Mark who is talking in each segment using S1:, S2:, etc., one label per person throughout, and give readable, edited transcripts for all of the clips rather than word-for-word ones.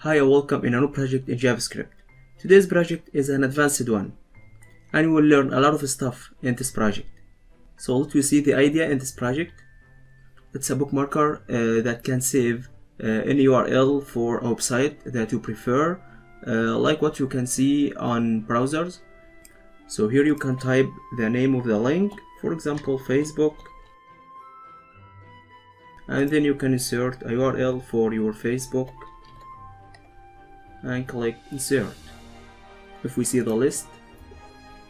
S1: Hi and welcome in a new project in JavaScript. Today's project is an advanced one and you will learn a lot of stuff in this project. So let me see the idea in this project. It's a bookmarker that can save any URL for a website that you prefer, like what you can see on browsers. So here you can type the name of the link, for example Facebook, and then you can insert a URL for your Facebook and click insert. If we see the list,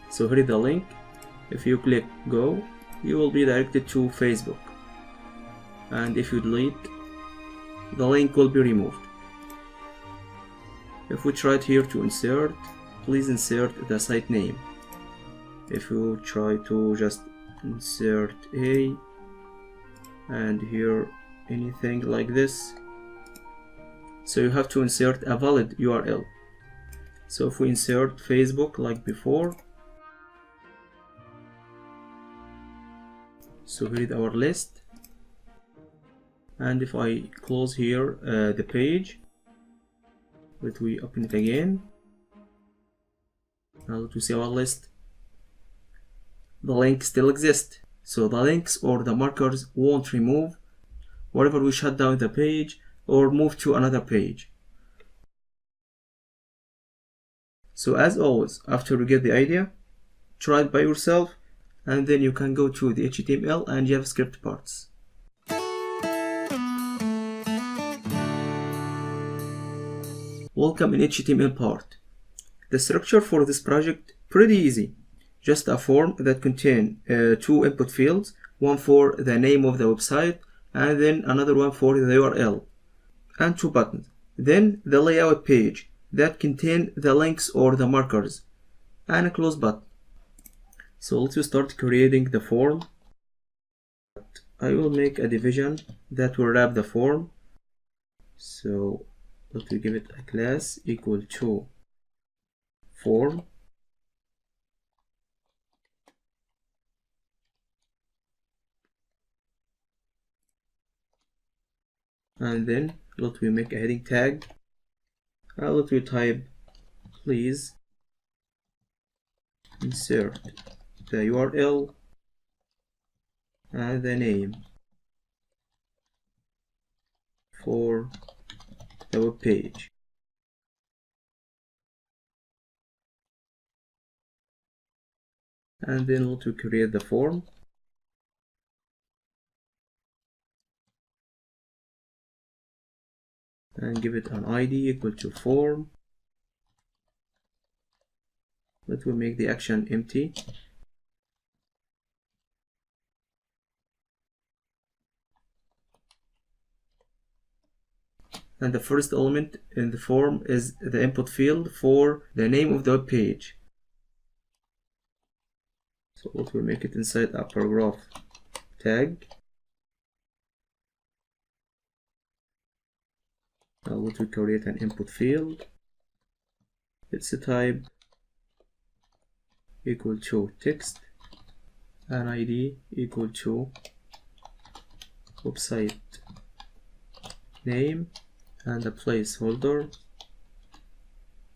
S1: so here is the link. If you click go, you will be directed to Facebook, and if you delete, the link will be removed. If we try here to insert, please insert the site name. If you try to just insert a, and here anything like this, so you have to insert a valid URL. So if we insert Facebook like before, so here is our list, and if I close here the page, let we open it again. Now let we see our list. The link still exists, so the links or the markers won't remove whenever we shut down the page or move to another page. So as always, after you get the idea, try it by yourself, and then you can go to the HTML and JavaScript parts. Welcome in HTML part. The structure for this project pretty easy. Just a form that contains two input fields, one for the name of the website and then another one for the URL, and two buttons. Then the layout page that contains the links or the markers, and a close button. So let's start creating the form. I will make a division that will wrap the form. So let me give it a class equal to form, and then let me make a heading tag. Let me type please insert the URL and the name for the web page. And then let me create the form. And give it an ID equal to form. Let me make the action empty. And the first element in the form is the input field for the name of the web page. So let me make it inside a paragraph tag. Now let me create an input field. Its type equal to text, an ID equal to website name, and a placeholder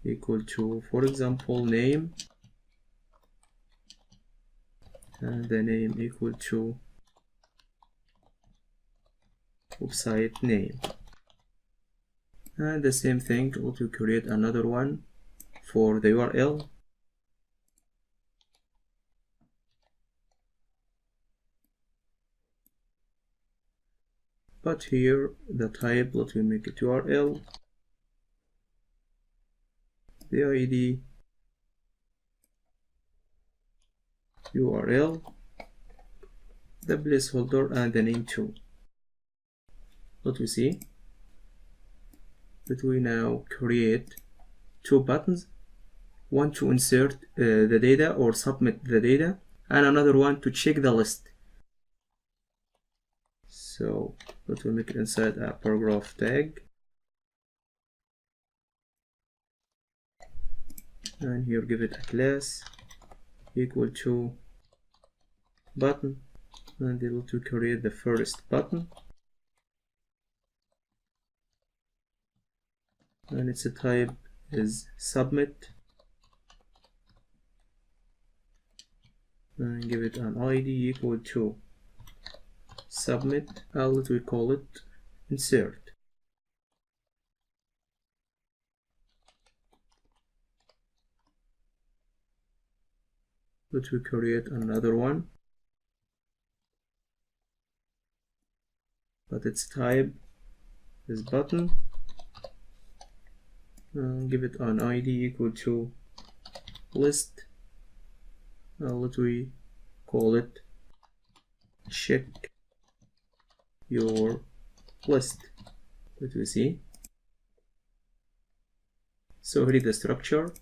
S1: equal to, for example, name, and the name equal to website name. And the same thing, let me create another one for the URL. But here the type, let me make it URL, the ID URL, the placeholder, and the name too. Let me see that we now create two buttons, one to insert the data or submit the data, and another one to check the list. So let me make it inside a paragraph tag, and here give it a class equal to button, and able to create the first button. and its type is submit, and give it an ID equal to submit, and let we call it insert. Let we create another one, but its type is button, and give it an ID equal to list. Let we call it check your list. Let we see. So here is the structure.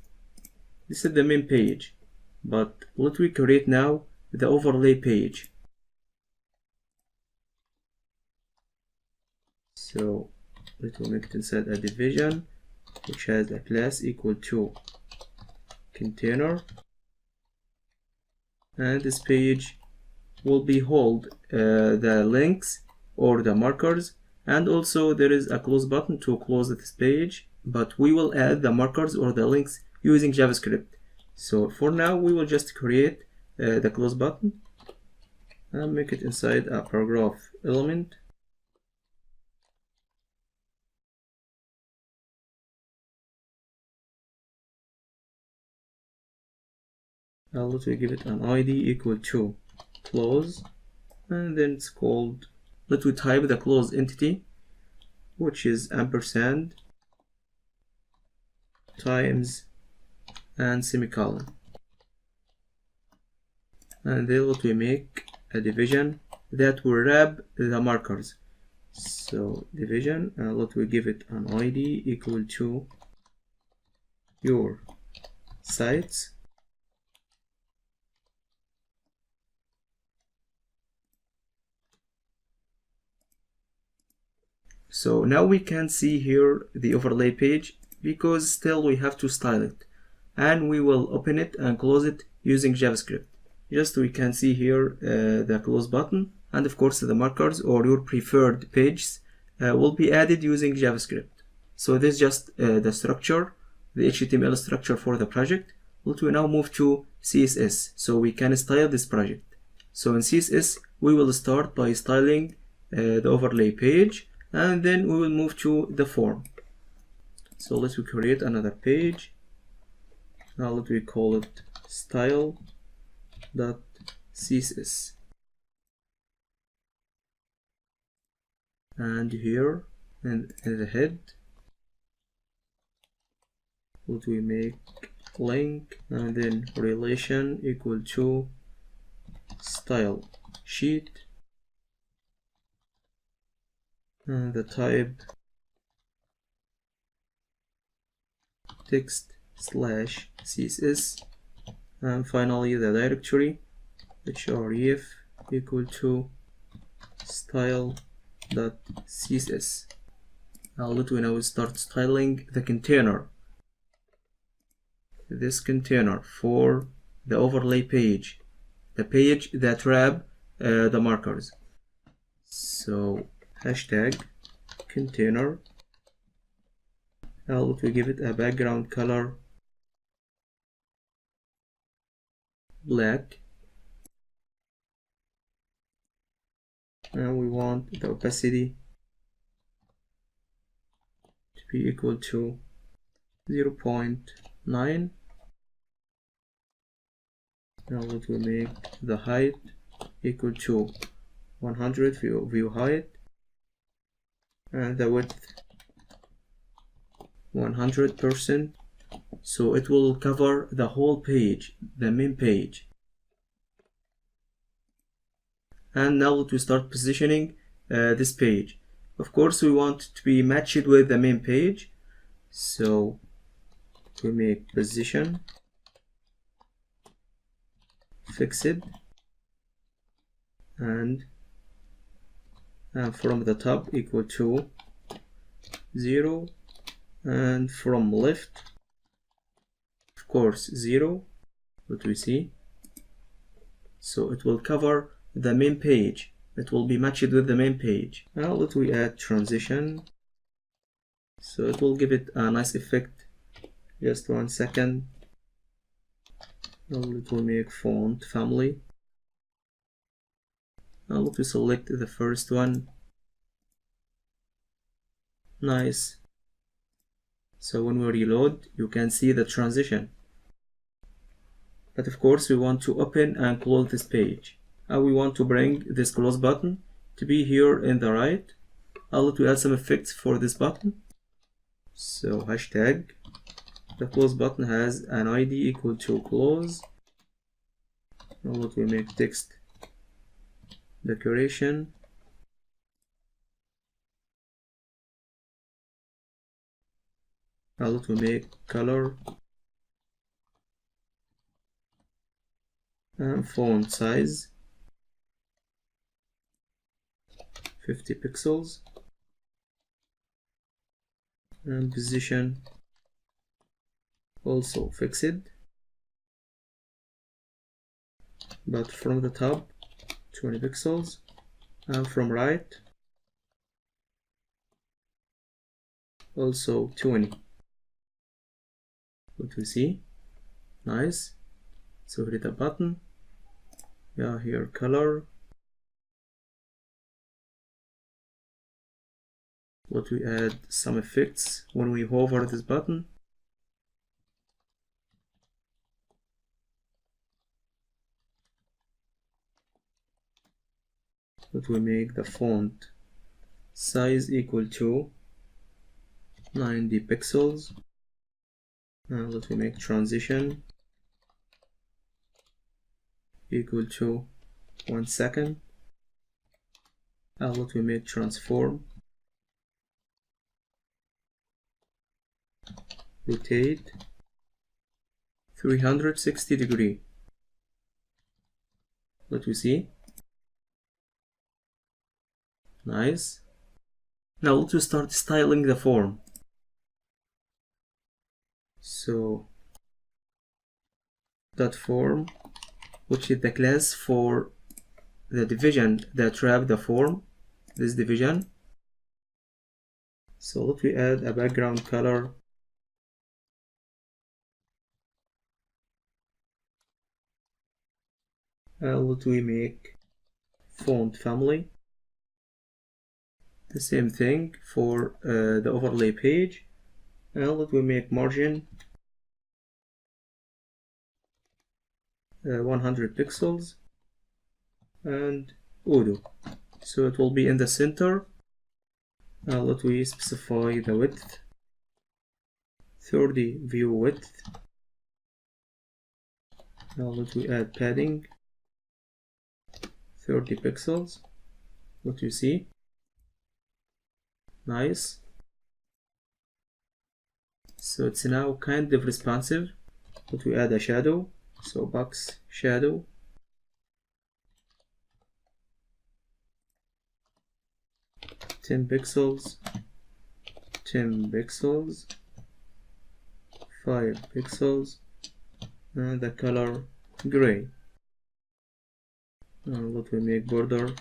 S1: This is the main page, but let we create now the overlay page. So let me make it inside a division which has a class equal to container, and this page will be hold the links or the markers, and also there is a close button to close this page, but we will add the markers or the links using JavaScript. So for now we will just create the close button and make it inside a paragraph element. Let me give it an ID equal to close, and then it's called, let me type the close entity, which is ampersand times and semicolon, and then let me make a division that will wrap the markers. So division, and let me give it an ID equal to your sites, so now we can see here the overlay page, because still we have to style it, and we will open it and close it using JavaScript. Just we can see here the close button, and of course the markers or your preferred pages will be added using JavaScript. So this is just the structure, the HTML structure for the project. Let me now move to CSS so we can style this project. So in CSS we will start by styling the overlay page, and then we will move to the form. So let's create another page. Now let me call it style.css, and here in the head let we make link, and then relation equal to style sheet, and the type text / css, and finally the directory href equal to style.css. Now let me now start styling the container, this container for the overlay page, the page that wrap the markers. So hashtag container, now let me give it a background color black, and we want the opacity to be equal to 0.9. Now let me make the height equal to 100 view height, and the width 100%, so it will cover the whole page, the main page. And now let me start positioning this page. Of course we want it to be matched with the main page, so we make position fixed, and from the top equal to 0, and from left of course 0. What we see, so it will cover the main page, it will be matched with the main page. Now let we add transition so it will give it a nice effect. Just 1 second. Now it will make font family. Now let me select the first one. Nice. So when we reload, you can see the transition. But of course we want to open and close this page, and we want to bring this close button to be here in the right. I'll let you add some effects for this button. So hashtag, the close button has an ID equal to close. Now let me make text decoration. Now let me make color and font size 50 pixels, and position also fixed, but from the top 20 pixels, and from right also 20. What we see, nice. So hit a button, yeah, here color. Let we add some effects when we hover this button. Let we make the font size equal to 90 pixels. Now let me make transition equal to 1 second. Now let me make transform, rotate 360 degree. Let me see, nice. Now let's start styling the form. So that form, which is the class for the division that wrap the form, this division. So let me add a background color. Let me make font family. The same thing for the overlay page. And let me make margin 100 pixels and Udo, so it will be in the center. Now let me specify the width 30 view width. Now let me add padding 30 pixels. What you see, nice. So it's now kind of responsive. Let me add a shadow, so box shadow, ten pixels, 10 pixels, 5 pixels, and the color gray. Now let me make border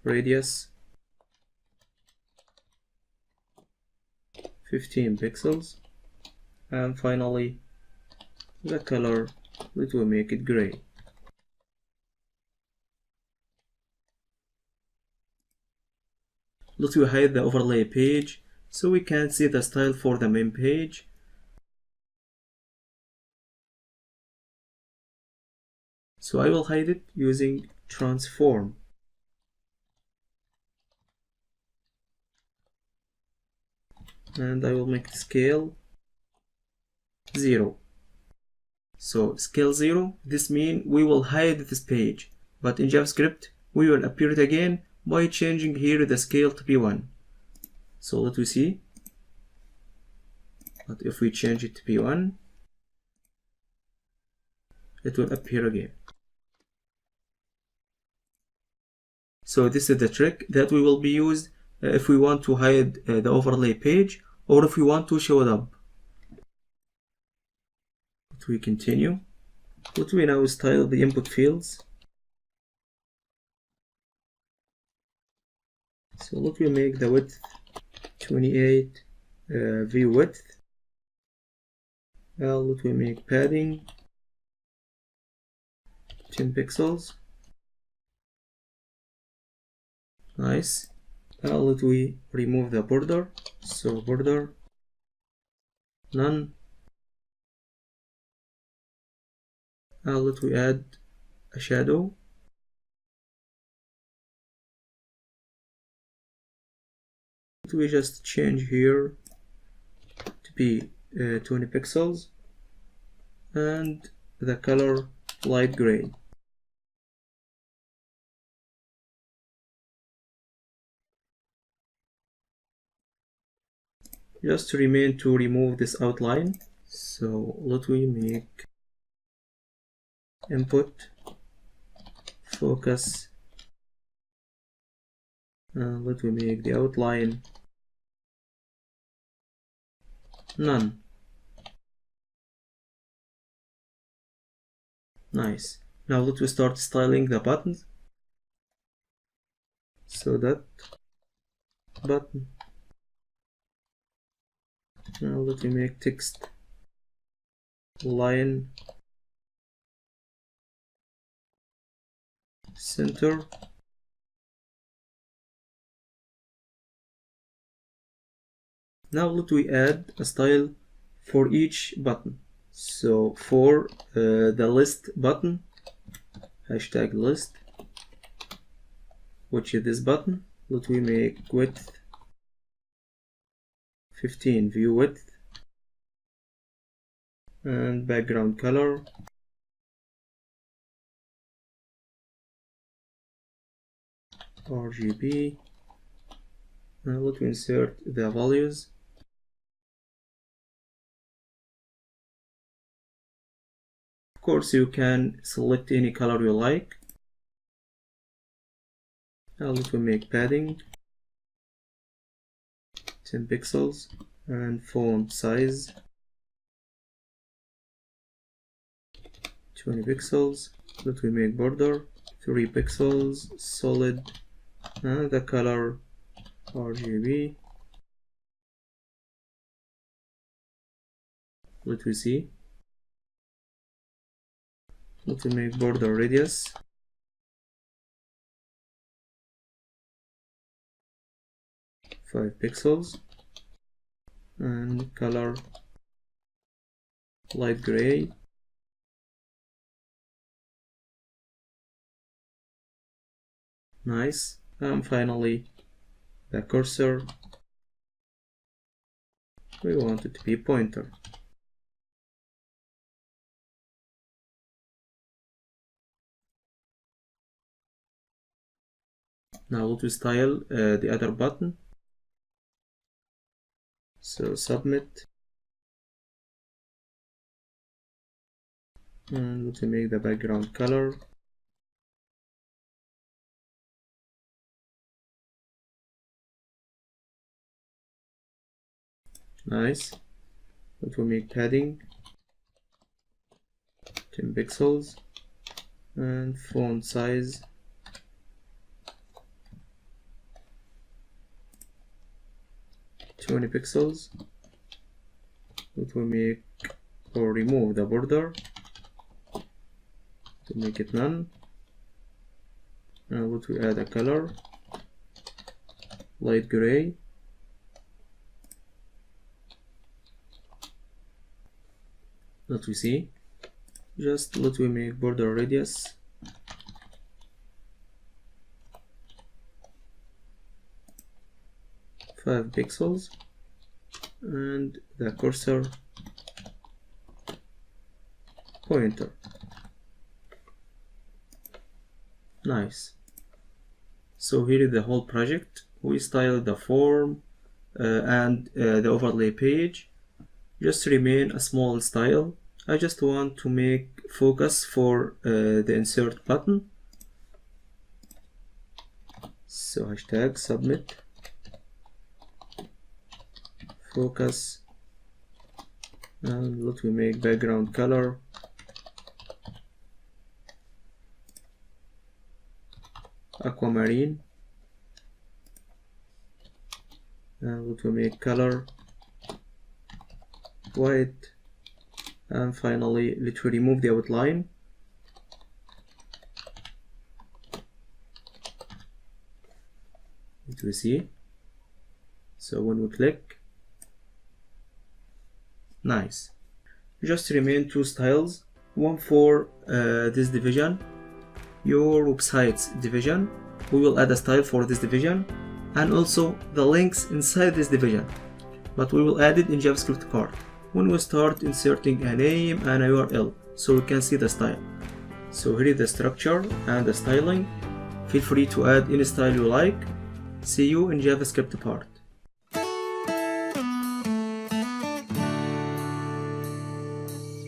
S1: radius 15 pixels, and finally the color, let me make it gray. Let me hide the overlay page so we can see the style for the main page. So I will hide it using transform. And I will make scale 0. So scale 0, this means we will hide this page, but in JavaScript we will appear it again by changing here the scale to be 1. So let me see, but if we change it to be 1, it will appear again. So this is the trick that we will be used if we want to hide the overlay page, or if we want to show it up. Let we continue. Let me now style the input fields. So let me make the width 28 view width. Let me make padding 10 pixels. Nice. Let we remove the border. So border none. Let we add a shadow. We just change here to be 20 pixels and the color light gray. Just remain to remove this outline. So let we make input focus. Let me make the outline none. Nice. Now let me start styling the buttons. So that button. Now let me make text line center. Now let we add a style for each button. So for the list button, hashtag list, which is this button, let we make width 15, view width, and background color RGB. Now let me insert the values. Of course, you can select any color you like. Now let me make padding 10 pixels and font size 20 pixels. Let me make border 3 pixels, solid, and the color RGB. Let me see. Let me make border radius 5 pixels and color light gray. Nice. And finally the cursor, we want it to be pointer. Now let me style the other button. So submit, and let me make the background color nice. Let me make padding 10 pixels and font size 20 pixels. Let me make or remove the border to make it none. And let me add a color light gray. Let me see. Just let me make border radius 5 pixels and the cursor pointer. Nice. So here is the whole project. We styled the form and the overlay page. Just remain a small style. I just want to make focus for the insert button. So hashtag submit focus, and let me make background color aquamarine, and let me make color white, and finally let me remove the outline. Let me see. So when we click, nice. Just remain two styles, one for this division, your website's division. We will add a style for this division, and also the links inside this division, but we will add it in JavaScript part when we start inserting a name and a URL, so we can see the style. So here is the structure and the styling. Feel free to add any style you like. See you in JavaScript part.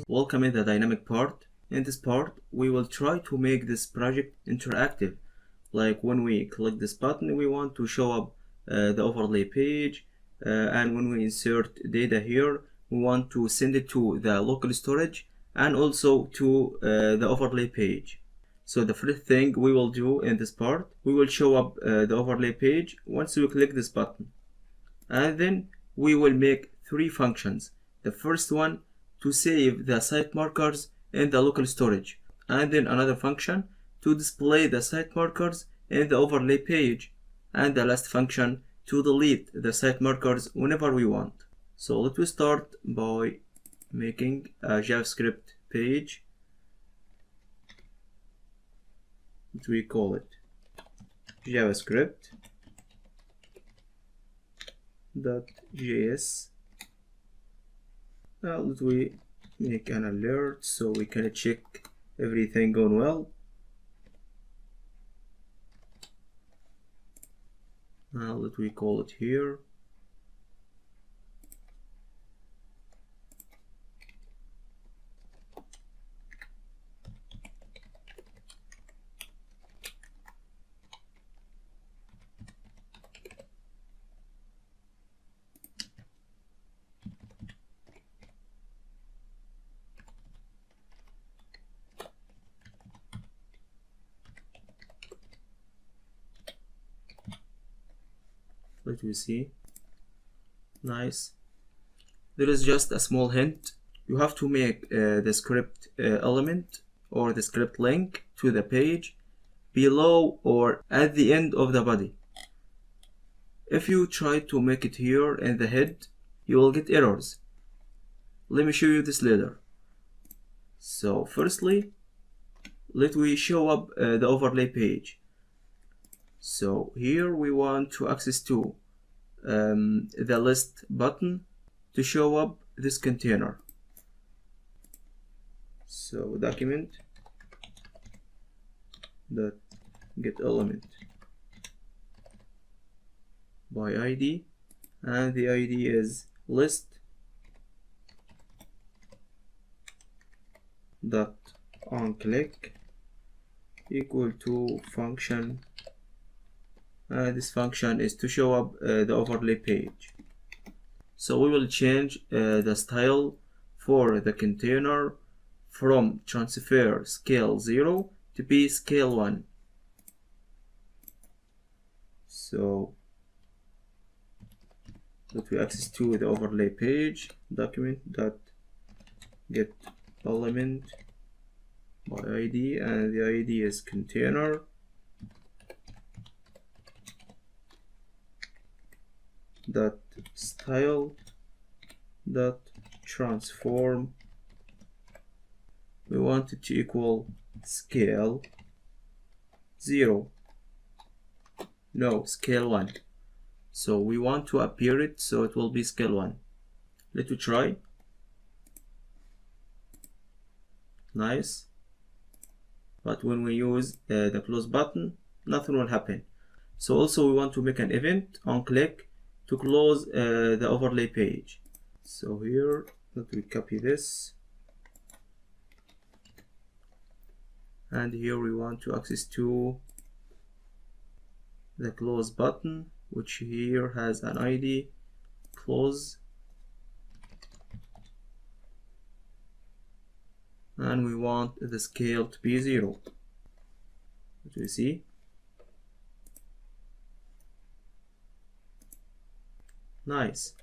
S1: Welcome in the dynamic part. In this part, we will try to make this project interactive. Like when we click this button, we want to show up the overlay page, and when we insert data here, we want to send it to the local storage and also to the overlay page. So the first thing we will do in this part, we will show up the overlay page once we click this button, and then we will make three functions. The first one to save the site markers in the local storage, and then another function to display the site markers in the overlay page, and the last function to delete the site markers whenever we want. So let us start by making a JavaScript page. What we call it JavaScript.js. Now let we make an alert so we can check everything going well. Now let we call it here. Let me see. Nice. There is just a small hint. You have to make the script element or the script link to the page below or at the end of the body. If you try to make it here in the head, you will get errors. Let me show you this later. So firstly, let me show up the overlay page. So here we want to access to the list button to show up this container. So document that get element by ID, and the ID is list dot onClick equal to function. This function is to show up the overlay page. So we will change the style for the container from transfer scale 0 to be scale 1. So that we access to the overlay page, document dot get element by ID, and the ID is container dot style dot transform. We want it to equal scale 0, no, scale 1. So we want to appear it so it will be scale 1. Let me try. Nice. But when we use the close button, nothing will happen. So also we want to make an event on click to close the overlay page. So here, let me copy this, and here we want to access to the close button, which here has an ID close, and we want the scale to be 0. What do you see? Nice.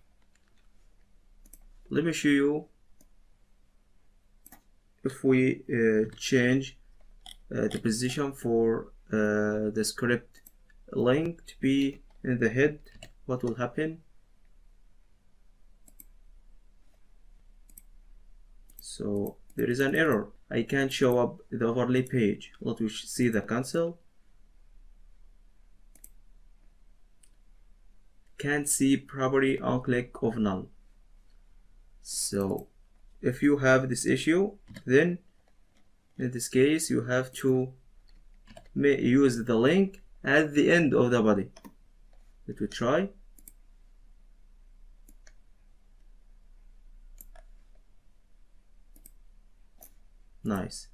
S1: let me show you if we change the position for the script link to be in the head, what will happen? So there is an error. I can't show up the overlay page. Let me see the cancel. Can't see property on click of null. So if you have this issue, then in this case you have to use the link at the end of the body. Let me try. Nice.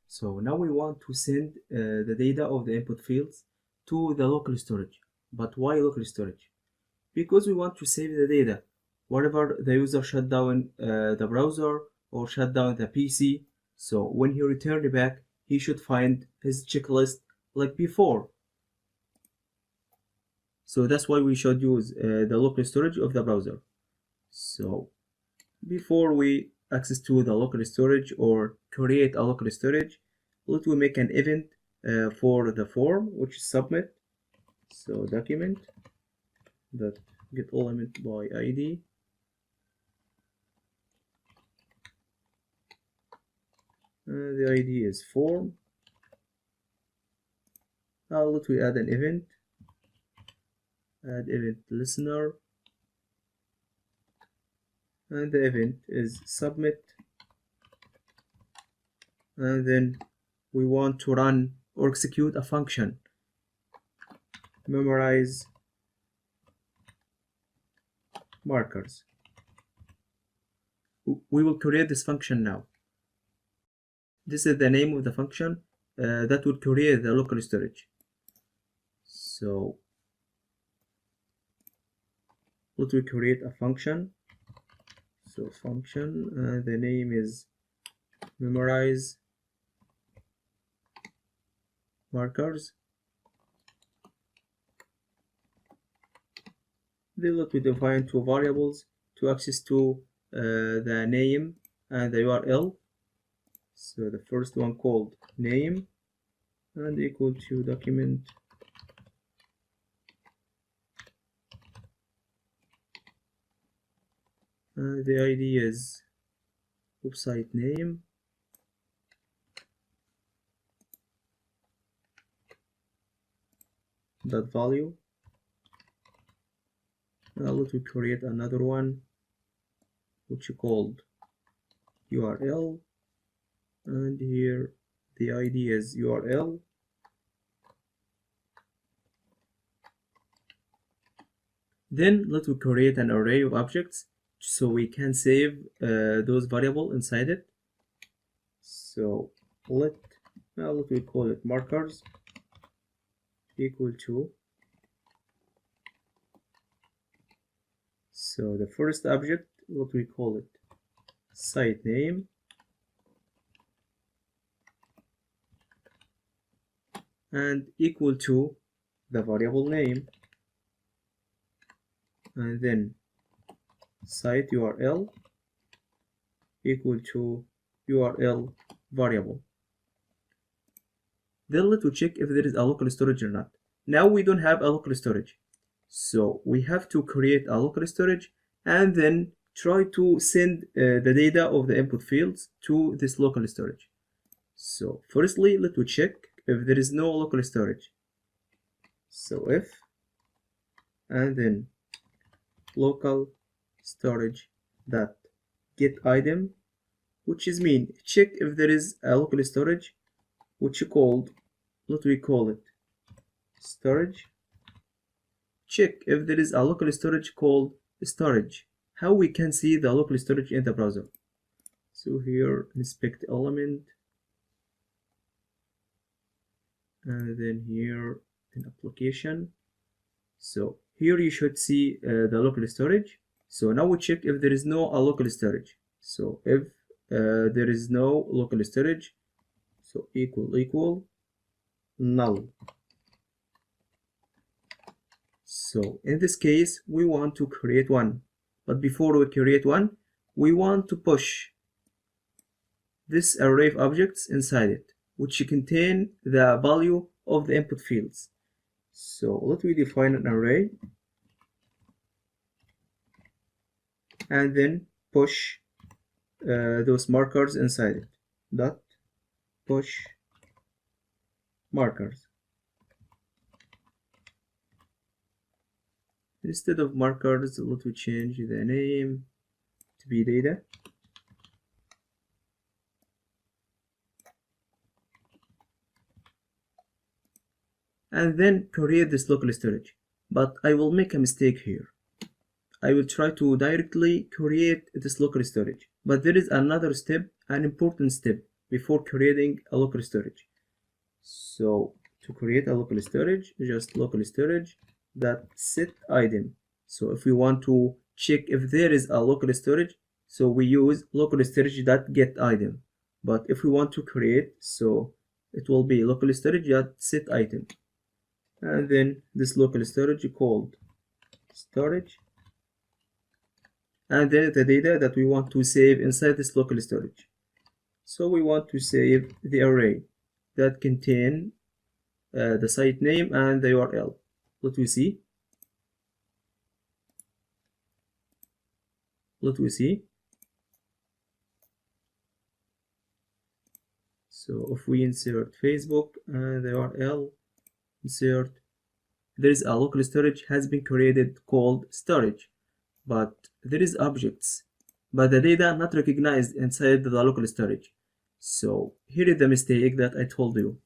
S1: So now we want to send the data of the input fields to the local storage. But why local storage? Because we want to save the data whenever the user shut down the browser or shut down the PC. So when he returns back, he should find his checklist like before. So that's why we should use the local storage of the browser. So before we access to the local storage or create a local storage, let me make an event for the form, which is submit. So document that get element by ID. The ID is form. Now let me add an event. Add event listener. And the event is submit. And then we want to run or execute a function. Memorize markers. We will create this function now. This is the name of the function that will create the local storage. So let me create a function. So function, the name is memorize markers. Then let me define two variables to access to the name and the URL. So the first one called name and equal to document the ID is website name that value. Now let me create another one which is called URL, and here the ID is URL. Then let me create an array of objects so we can save those variables inside it. So let me call it markers equal to. So the first object, let me call it site name, and equal to the variable name, and then site URL equal to URL variable. Then let me check if there is a local storage or not. Now we don't have a local storage, so we have to create a local storage and then try to send the data of the input fields to this local storage. So firstly, let me check if there is no local storage. So if, and then local storage that get item, which is mean check if there is a local storage which is called, let me call it storage. Check if there is a local storage called storage. How we can see the local storage in the browser? So here inspect element, and then here in application. So here you should see the local storage. So now we check if there is no local storage. So if there is no local storage, so equal null. So in this case, we want to create one. But before we create one, we want to push this array of objects inside it, which contain the value of the input fields. So let me define an array and then push those markers inside it. Dot push markers. Instead of markers, let me change the name to be data. And then create this local storage. But I will make a mistake here. I will try to directly create this local storage. But there is another step, an important step, before creating a local storage. So to create a local storage, just local storage that set item. So if we want to check if there is a local storage, so we use local storage that get item. But if we want to create, so it will be local storage that set item. And then this local storage called storage, and then the data that we want to save inside this local storage. So we want to save the array that contain the site name and the URL. Let me see. So if we insert Facebook and the URL, insert, there is a local storage has been created called storage, but there is objects, but the data not recognized inside the local storage. So here is the mistake that I told you.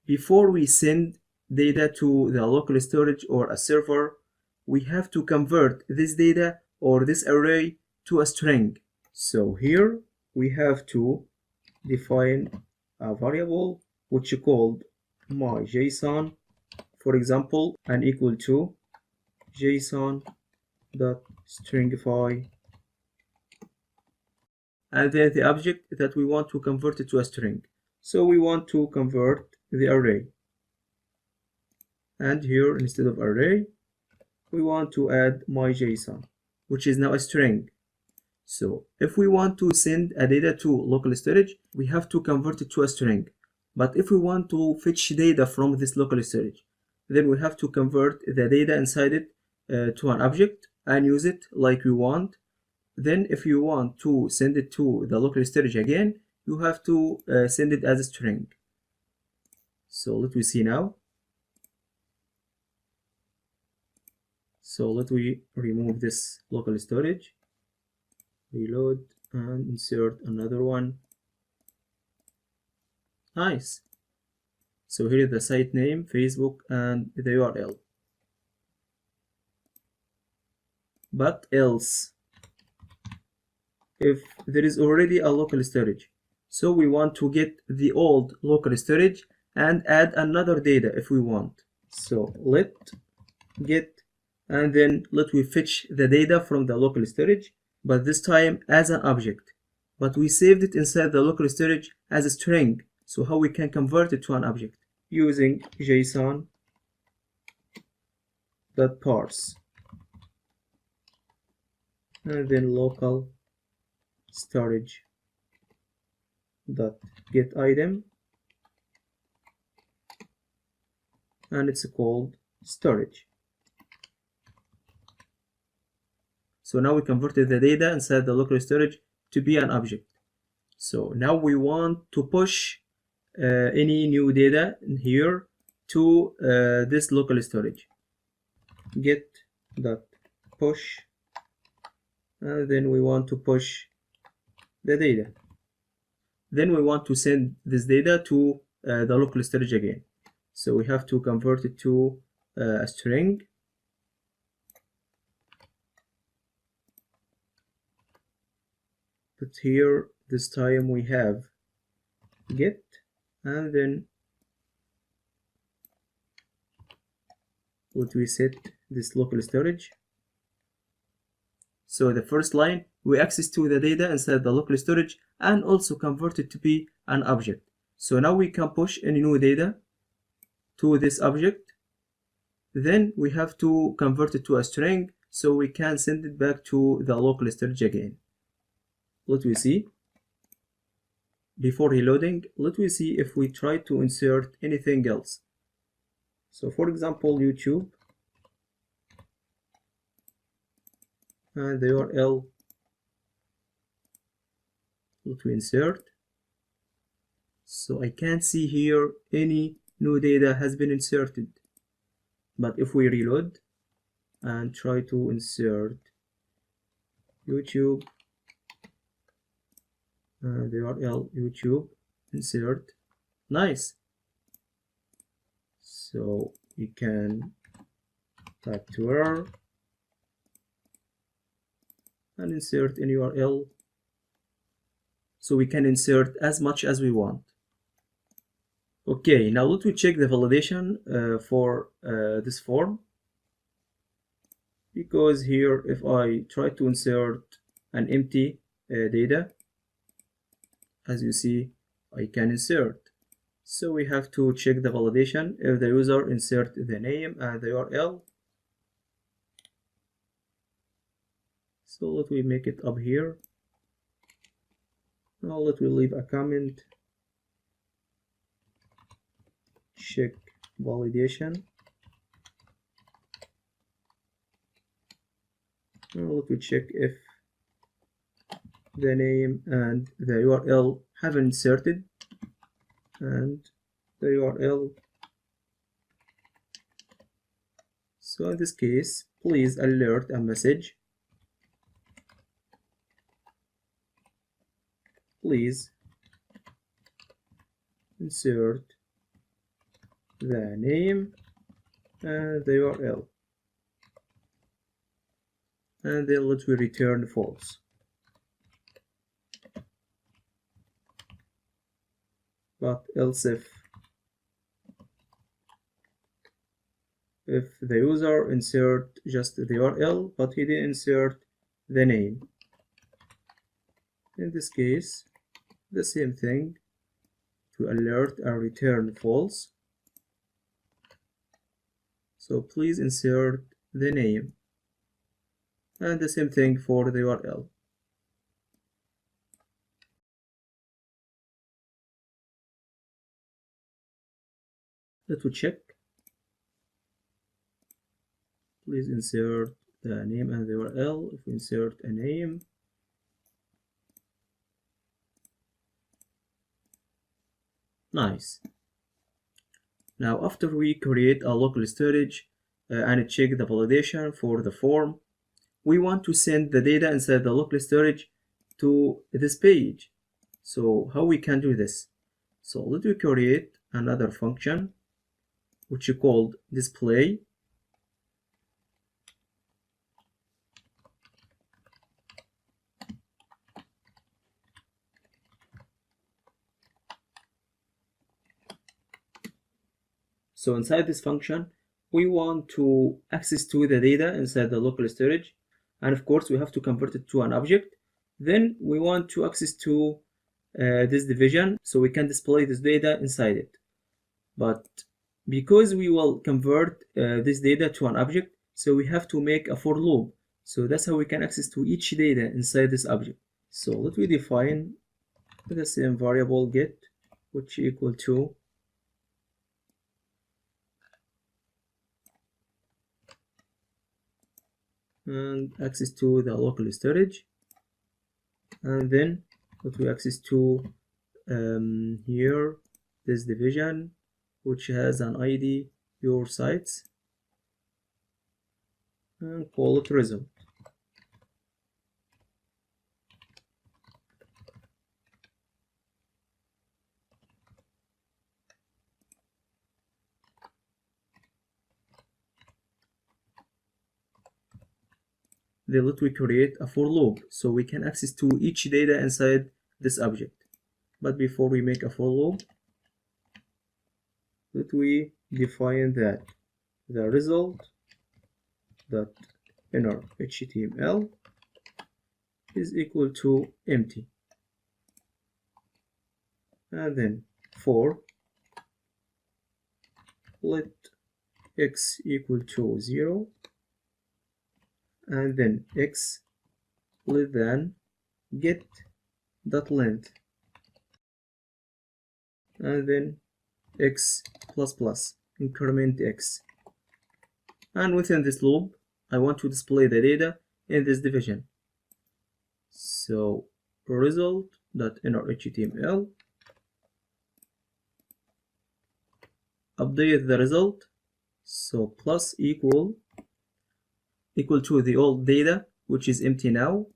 S1: Before we send data to the local storage or a server, we have to convert this data or this array to a string. So here we have to define a variable which is called my.json, for example, and equal to json.stringify, and then the object that we want to convert it to a string. So we want to convert the array, and here instead of array we want to add my.json, which is now a string. So if we want to send a data to local storage, we have to convert it to a string. But if we want to fetch data from this local storage, then we have to convert the data inside it to an object and use it like we want. Then if you want to send it to the local storage again, you have to send it as a string. So let me see now. So let me remove this local storage, reload, and insert another one. Nice. So here is the site name, Facebook, and the URL. But else, if there is already a local storage, so we want to get the old local storage and add another data if we want. So let get, and then let we fetch the data from the local storage, but this time as an object. But we saved it inside the local storage as a string. So how we can convert it to an object? Using json.parse, and then local storage dot get item, and it's called storage. So now we converted the data inside the local storage to be an object. So now we want to push any new data in here to this local storage. Get dot push, and then we want to push the data. Then we want to send this data to the local storage again. So we have to convert it to a string. But here this time we have get, and then let we set this local storage. So the first line, we access to the data inside the local storage and also convert it to be an object. So now we can push any new data to this object then we have to convert it to a string so we can send it back to the local storage again. Let me see. Before reloading, let me see if we try to insert anything else. So for example, YouTube, and the URL, let me insert. So I can't see here any new data has been inserted. But if we reload and try to insert YouTube, the URL YouTube, insert, nice. So you can type to error and insert any URL. So we can insert as much as we want. Okay, now let me check the validation for this form. Because here, if I try to insert an empty data, as you see, I can insert. So we have to check the validation if the user insert the name and the URL. So let me make it up here. Now let me leave a comment. Check validation. Now let me check if the name and the URL have been inserted, and the URL. So in this case, please alert a message. Please insert the name and the URL, and then let me return false. But else if the user insert just the URL but he didn't insert the name, in this case the same thing, to alert and return false. So please insert the name, and the same thing for the URL. Let me check. Please insert the name and the URL. If we insert a name, nice. Now after we create a local storage and check the validation for the form, we want to send the data inside the local storage to this page. So how we can do this? So let me create another function which is called display. So inside this function, we want to access to the data inside the local storage, and of course we have to convert it to an object. Then we want to access to this division so we can display this data inside it. But because we will convert this data to an object, so we have to make a for loop. So that's how we can access to each data inside this object. So let me define the same variable get, which equal to and access to the local storage, and then let me access to here this division which has an ID your sites, and call it result. Then let me create a for loop so we can access to each data inside this object. But before we make a for loop, let me define that the result dot inner HTML is equal to empty, and then for let x equal to 0, and then x less than get dot length, and then x plus plus increment x. And within this loop I want to display the data in this division. So result.inner.html, update the result, so plus equal to the old data, which is empty now,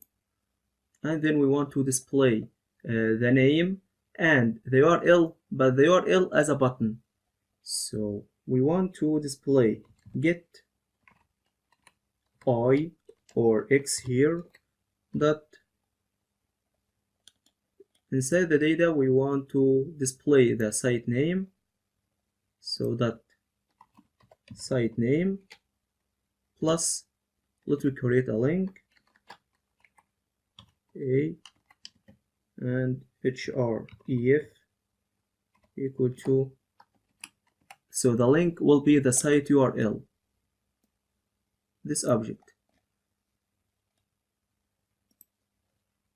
S1: and then we want to display the name and the URL, but the URL as a button. So we want to display get I or x here, dot inside the data we want to display the site name, so that site name plus, let me create a link, a and href equal to, so the link will be the site URL, this object.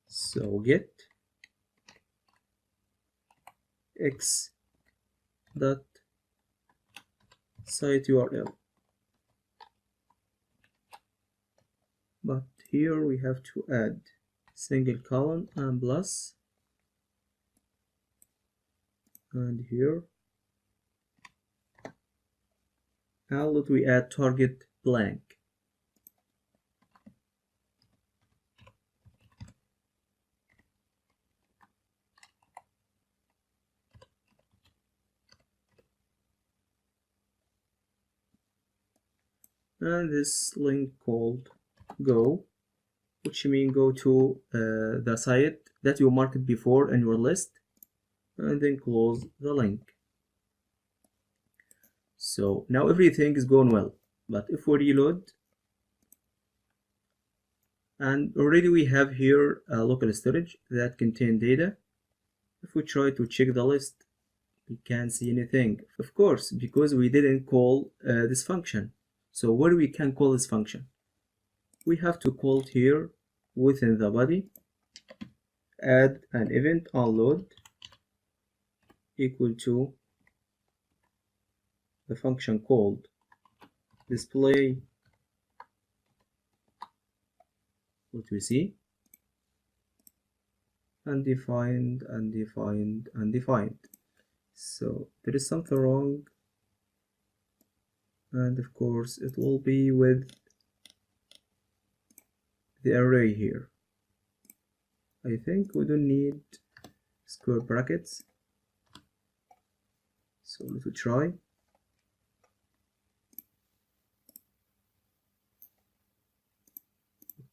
S1: So get x dot site URL, but here we have to add single colon and plus, and here, and let we add target blank. And this link called go, which means go to the site that you marked before in your list, and then close the link. So now everything is going well, but if we reload, and already we have here a local storage that contain data. If we try to check the list, we can't see anything, of course, because we didn't call this function. So where we can call this function, we have to call it here within the body, add an event onload equal to the function called display, what we see, undefined, undefined, undefined. So there is something wrong, and of course it will be with the array here. I think we don't need square brackets, so let's try.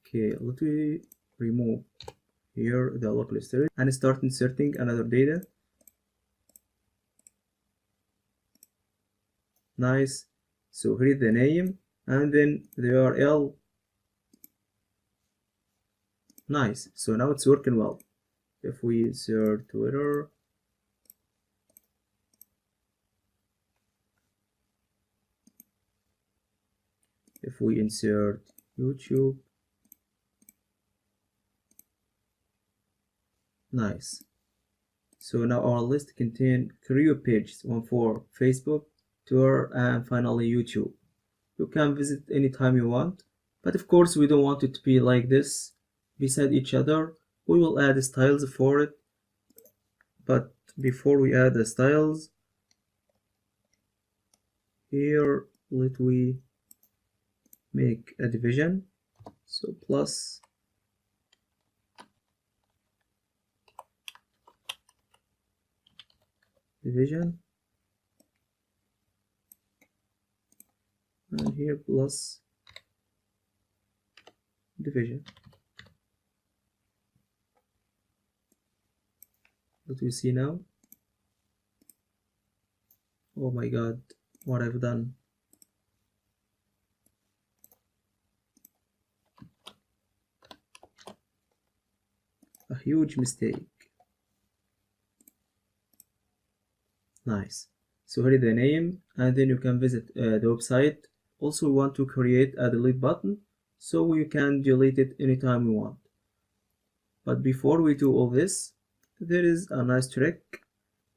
S1: Okay, let me remove here the local storage and start inserting another data. Nice. So here is the name and then the URL. Nice. So now it's working well. If we insert Twitter, if we insert YouTube, nice. So now our list contains 3 web pages, one for Facebook, Twitter, and finally YouTube. You can visit anytime you want, but of course we don't want it to be like this beside each other. We will add styles for it, but before we add the styles, here let we make a division, so plus division, and here plus division. What we see now, oh my god, what I've done. A huge mistake. Nice. So here is the name, and then you can visit the website. Also, we want to create a delete button, so we can delete it anytime we want. But before we do all this, there is a nice trick.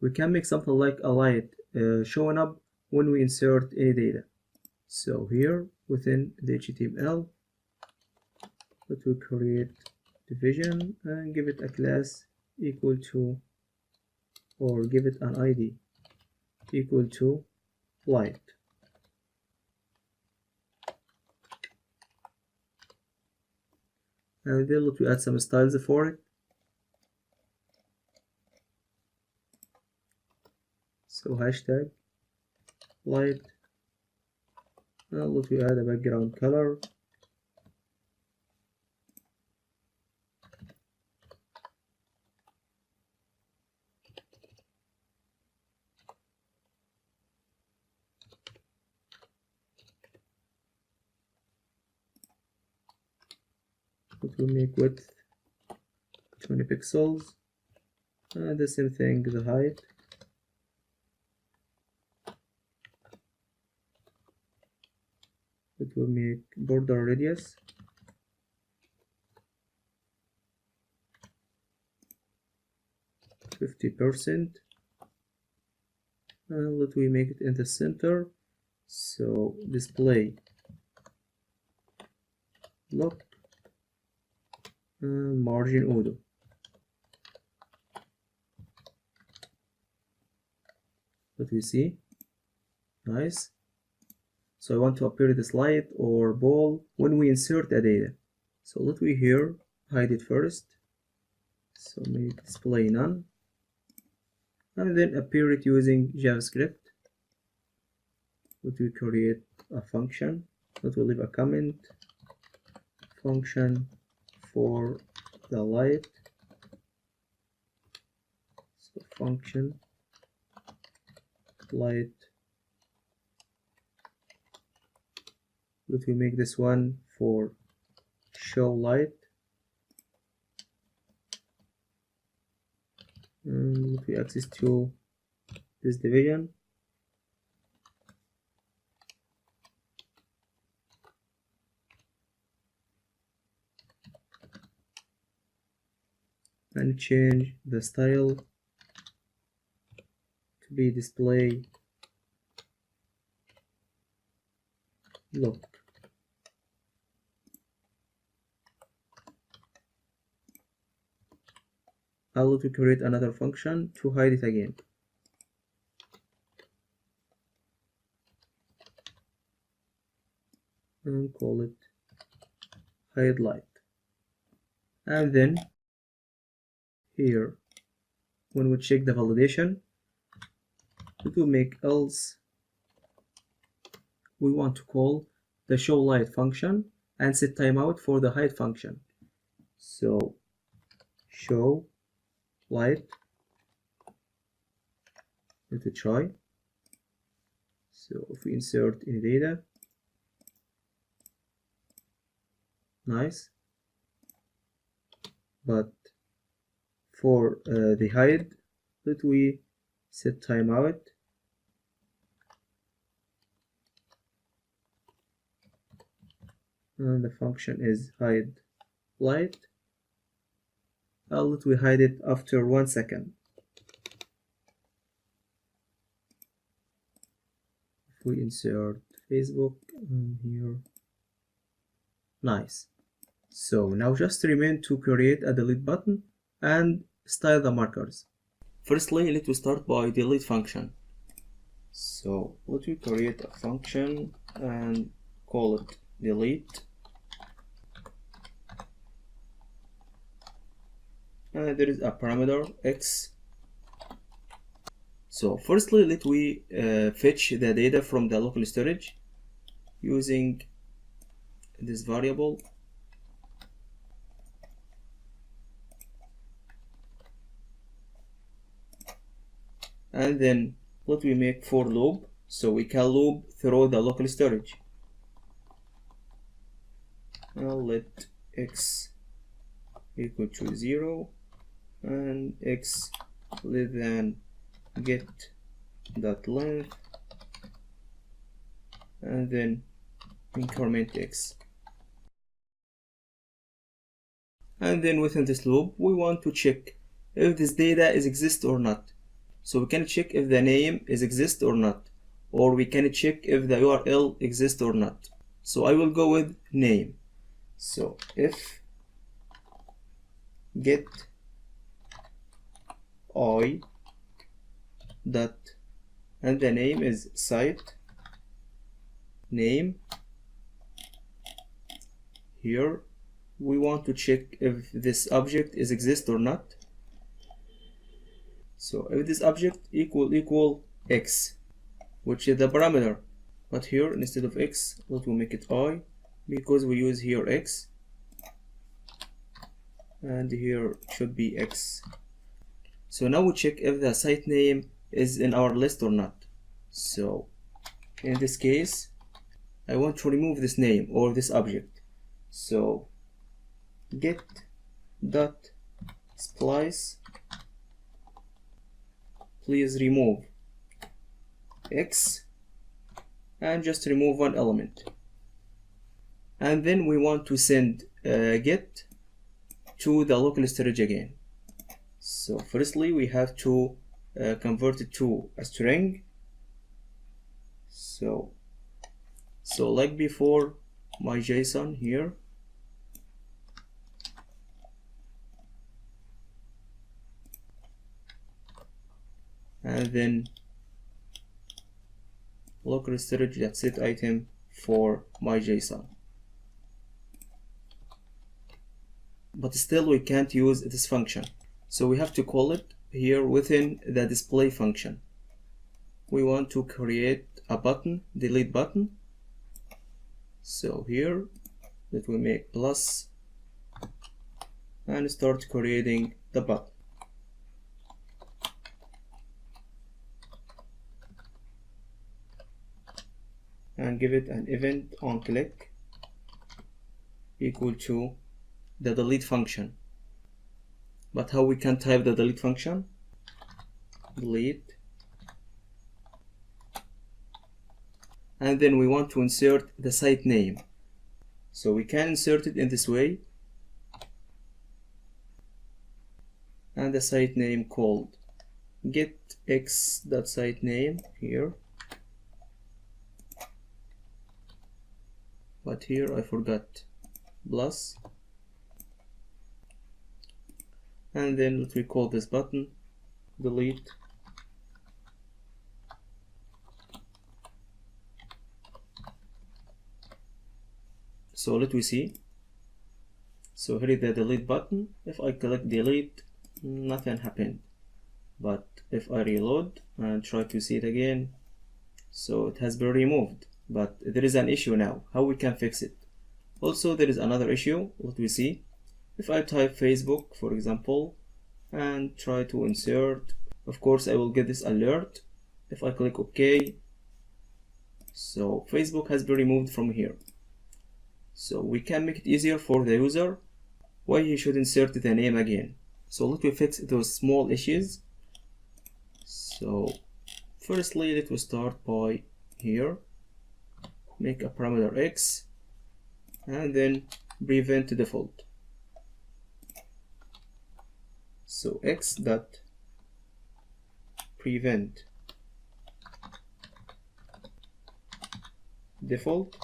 S1: We can make something like a light showing up when we insert any data. So here within the HTML, let me create division and give it a class equal to, or give it an ID equal to light. And then let me add some styles for it. So hashtag light, and let me add a background color. It will make width 20 pixels, and the same thing the height. It will make border radius 50%, and let me make it in the center. So display look and margin auto. Let me see. Nice. So I want to appear this light or ball when we insert the data. So let me here hide it first. So make display none, and then appear it using JavaScript. Let me create a function. Let me leave a comment. Function for the light. So function light. Let me make this one for show light, and let me access to this division. And change the style to be display look. I'll to create another function to hide it again. And call it hide light. And then here, when we check the validation, it will make else. We want to call the show light function and set timeout for the hide function. So show light. Let it try. So if we insert any data, nice. But for the hide, let we set timeout. And the function is hide light. Let we hide it after 1 second. If we insert Facebook here, nice. So now just remain to create a delete button and style the markers. Firstly, let us start by delete function. So let me create a function and call it delete. And there is a parameter x. So firstly, let we fetch the data from the local storage using this variable. And then let me make for loop, so we can loop through the local storage. I'll let x equal to 0 and x less than get dot length, and then increment x. And then within this loop we want to check if this data is exist or not. So we can check if the name is exist or not, or we can check if the URL exists or not. So I will go with name. So if get I dot, and the name is site name. Here we want to check if this object is exist or not. So if this object equal x, which is the parameter, but here instead of x, let me make it I, because we use here x, and here should be x. So now we check if the site name is in our list or not. So in this case I want to remove this name or this object. So get dot splice, please remove x and just remove one element. And then we want to send get to the local storage again. So firstly we have to convert it to a string. So like before, my JSON here, and then local storage that set item for my JSON. But still we can't use this function, so we have to call it here within the display function. We want to create a button, delete button. So here that we make plus and start creating the button. And give it an event on click equal to the delete function. But how we can type the delete function? Delete. And then we want to insert the site name. So we can insert it in this way. And the site name called get x.site name here. But here I forgot plus. And then let me call this button delete. So let me see. So here is the delete button. If I click delete, nothing happened. But if I reload and try to see it again, so it has been removed. But there is an issue now. How we can fix it? Also there is another issue. Let me see. If I type Facebook, for example, and try to insert, of course I will get this alert. If I click OK, so Facebook has been removed from here. So we can make it easier for the user why he should insert the name again. So let me fix those small issues. So firstly, let me start by here, make a parameter x, and then prevent default. So x dot prevent default.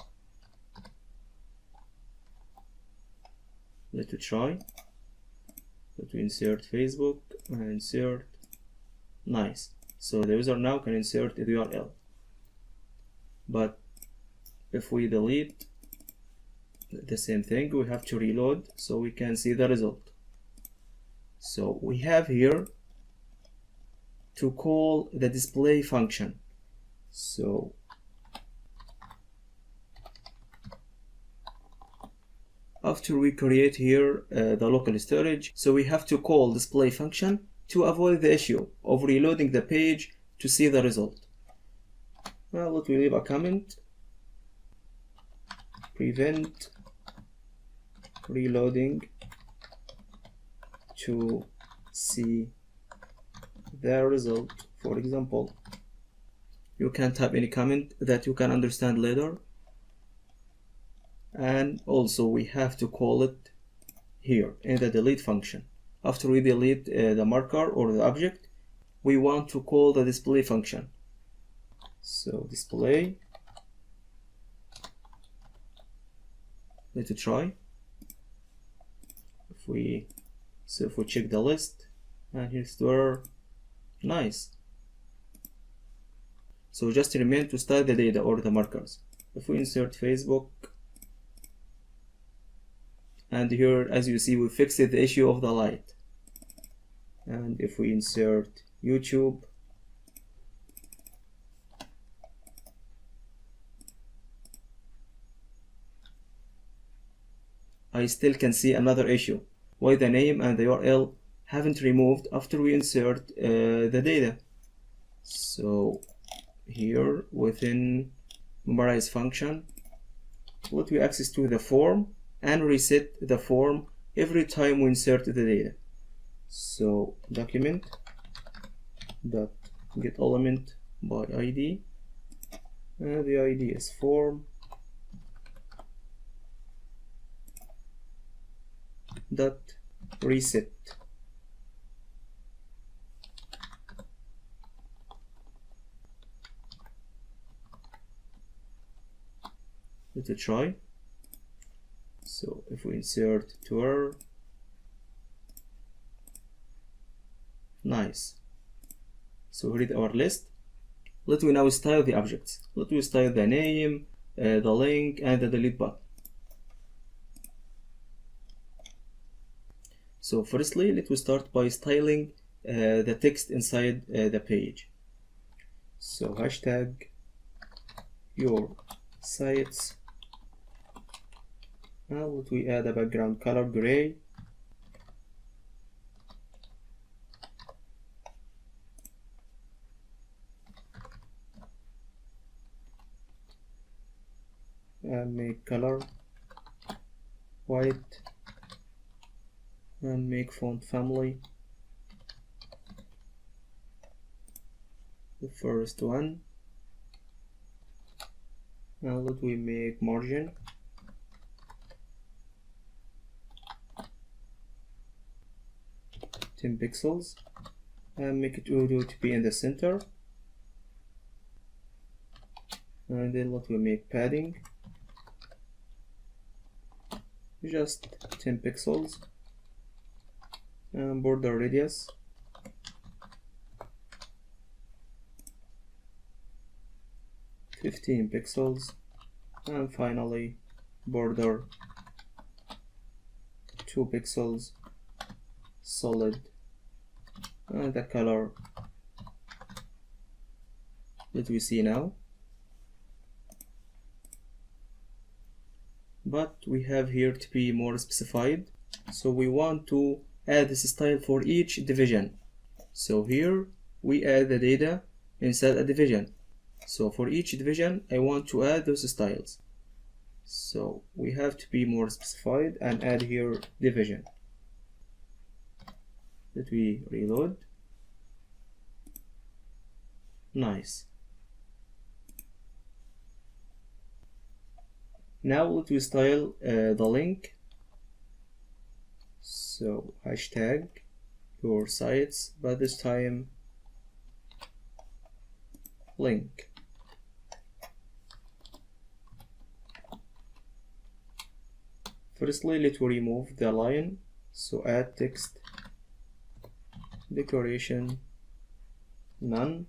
S1: Let me try. Let me insert Facebook and insert. Nice. So the user now can insert the URL. But if we delete the same thing, we have to reload so we can see the result. So we have here to call the display function. So after we create here the local storage, so we have to call display function to avoid the issue of reloading the page to see the result. Well, let me leave a comment. Prevent reloading to see the result, for example. You can type any comment that you can understand later. And also we have to call it here in the delete function. After we delete the marker or the object, we want to call the display function. So display, let's try. If we check the list, and here's the error. Nice. So just remain to style the data or the markers. If we insert Facebook, and here as you see we fixed the issue of the light. And if we insert YouTube, I still can see another issue, why the name and the URL haven't removed after we insert the data. So here within memorize function, let we access to the form and reset the form every time we insert the data. So document dot get element by ID, and the ID is form dot reset. Let's try. So if we insert to error, nice. So read our list. Let we now style the objects. Let we style the name, the link, and the delete button. So firstly, let we start by styling the text inside the page. So hashtag your sites. Now let we add a background color gray. And make color white, and make font family the first one. Now let we make margin 10 pixels and make it auto to be in the center. And then let we make padding just 10 pixels and border radius 15 pixels, and finally border 2 pixels solid, and the color that we see now. But we have here to be more specified, so we want to add this style for each division. So here we add the data inside a division. So for each division I want to add those styles. So we have to be more specified and add here division. Let me reload. Nice. Now let me style the link. So hashtag your sites, but this time link. Firstly, let me remove the line. So add text decoration none,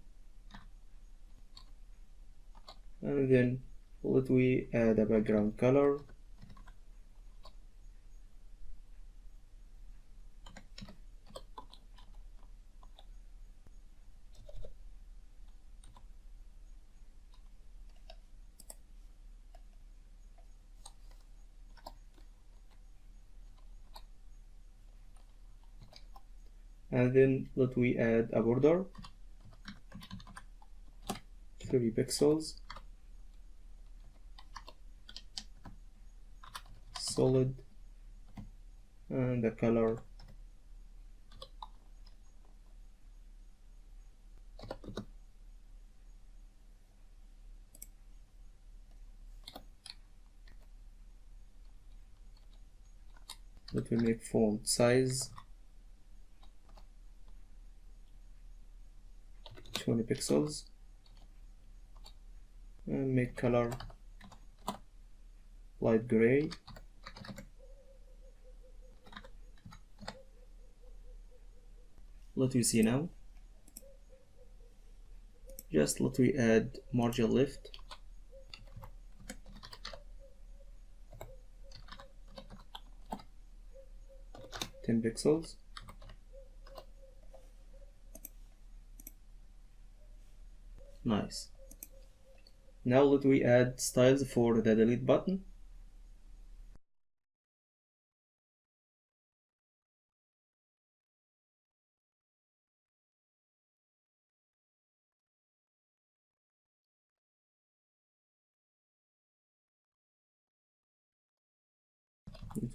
S1: and then let we add a background color. And then let we add a border 3 pixels solid, and the color Let me make font size 20 pixels and make color light gray. Let me see now. Just let me add margin left. $10 pixels. Nice. Now let me add styles for the delete button.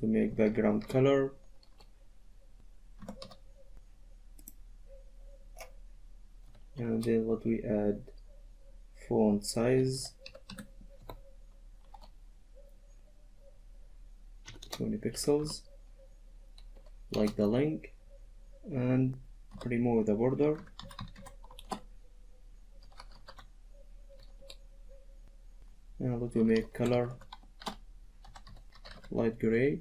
S1: To make background color, and then what we add font size 20 pixels like the link, and remove the border. And let me make color light gray,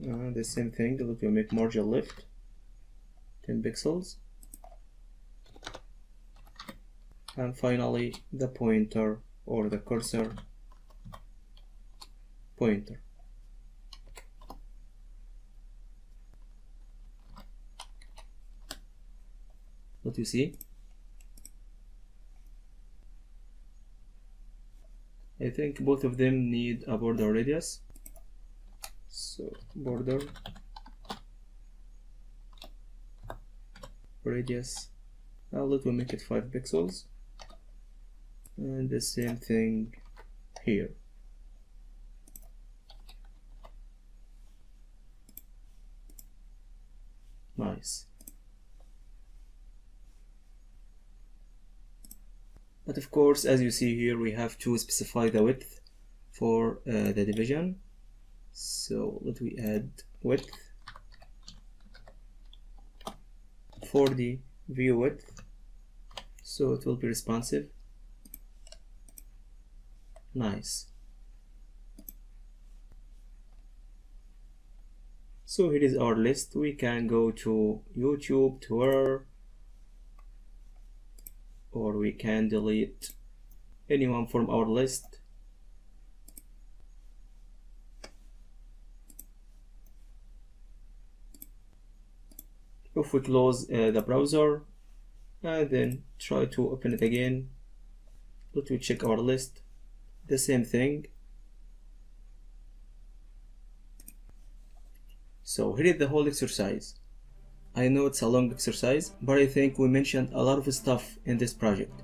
S1: and the same thing, let me make margin left 10 pixels, and finally the pointer or the cursor pointer. What you see? I think both of them need a border radius. So border radius, now let me make it 5 pixels, and the same thing here. Nice. But of course, as you see here, we have to specify the width for the division. So let me add width for the view width, so it will be responsive. Nice. So here is our list. We can go to YouTube, Twitter, or we can delete anyone from our list. If we close the browser and then try to open it again, let me check our list. The same thing. So here is the whole exercise. I know it's a long exercise, but I think we mentioned a lot of stuff in this project.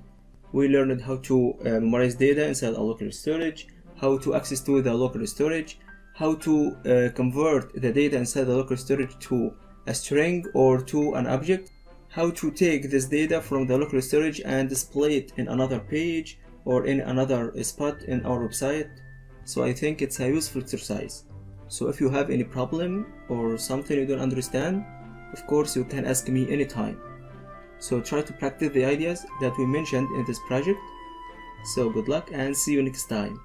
S1: We learned how to memorize data inside a local storage, how to access to the local storage, how to convert the data inside the local storage to a string or to an object, how to take this data from the local storage and display it in another page or in another spot in our website. So I think it's a useful exercise. So if you have any problem or something you don't understand, of course you can ask me anytime. So try to practice the ideas that we mentioned in this project. So good luck and see you next time.